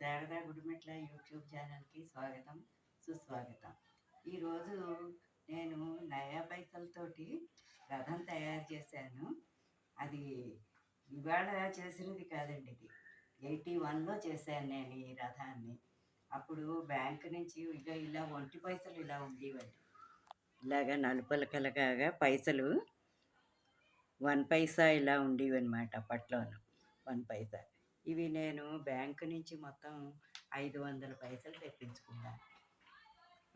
Sharada Gudimetla YouTube ఛానల్కి స్వాగతం, సుస్వాగతం. ఈరోజు నేను నయా పైసలతోటి రథం తయారు చేశాను. అది ఇవాళ చేసినది కాదండి, ఇది 81లో చేశాను నేను ఈ రథాన్ని. అప్పుడు బ్యాంకు నుంచి ఇలా ఒంటి పైసలు ఇలా ఉండేవండి. ఇలాగ నలుపలకలగా పైసలు 1 పైసా ఇలా ఉండేవన్నమాట అప్పట్లోను. 1 పైసా. ఇవి నేను బ్యాంకు నుంచి మొత్తం 500 పైసలు తెప్పించుకున్నాను.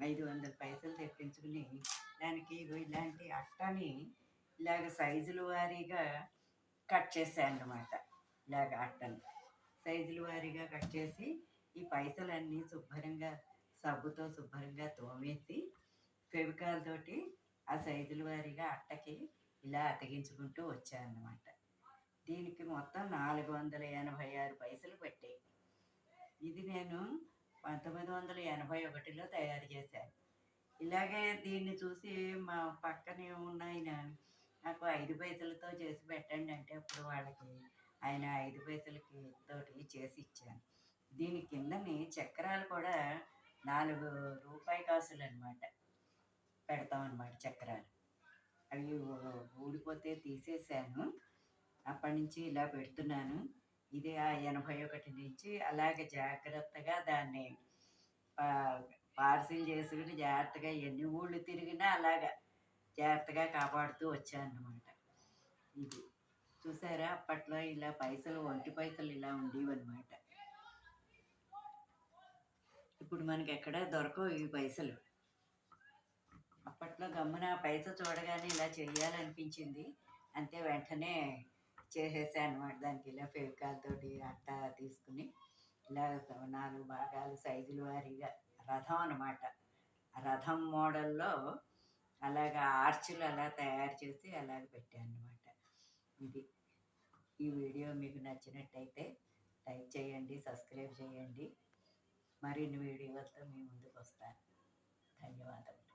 500 పైసలు తెప్పించుకుని దానికి ఇలాంటి అట్టని ఇలాగ సైజుల వారీగా కట్ చేశానన్నమాట. ఇలాగ అట్టని సైజుల వారీగా కట్ చేసి ఈ పైసలన్నీ శుభ్రంగా సబ్బుతో శుభ్రంగా తోమేసి ఫెవికాల్ తోటి ఆ సైజుల వారీగా అట్టకి ఇలా అతికించుకుంటూ వచ్చానన్నమాట. దీనికి మొత్తం 486 పైసలు పట్టాయి. ఇది నేను 1981లో తయారు చేశాను. ఇలాగే దీన్ని చూసి మా పక్కనే ఉన్న ఆయన నాకు 5 పైసలతో చేసి పెట్టండి అంటే అప్పుడు వాళ్ళకి ఆయన 5 పైసలకి తోటి చేసి ఇచ్చాను. దీని కిందని చక్రాలు కూడా 4 రూపాయి కాసులు అనమాట పెడతామన్నమాట. చక్రాలు అవి ఊడిపోతే తీసేసాను. అప్పటి నుంచి ఇలా పెడుతున్నాను. ఇది ఆ 81 నుంచి అలాగే జాగ్రత్తగా దాన్ని పార్సిల్ చేసుకుని జాగ్రత్తగా ఎన్ని ఊళ్ళు తిరిగినా అలాగా జాగ్రత్తగా కాపాడుతూ వచ్చానన్నమాట. ఇది చూసారా, అప్పట్లో ఇలా పైసలు ఒంటి పైసలు ఇలా ఉండేవన్నమాట. ఇప్పుడు మనకి ఎక్కడ దొరకవు ఈ పైసలు. అప్పట్లో గమ్మున పైస చూడగానే ఇలా చెయ్యాలనిపించింది, అంతే వెంటనే చేసేసాను అనమాట. దానికి ఇలా ఫెవికాల్ తోటి అట్ట తీసుకుని ఇలా 4 భాగాలు సైజుల వారీగా రథం అనమాట. రథం మోడల్లో అలాగా ఆర్చులు అలా తయారు చేసి అలాగ పెట్టాను అనమాట. ఇది ఈ వీడియో మీకు నచ్చినట్టయితే లైక్ చేయండి, సబ్స్క్రైబ్ చేయండి. మరిన్ని వీడియోలతో మీ ముందుకు వస్తాను. ధన్యవాదములు.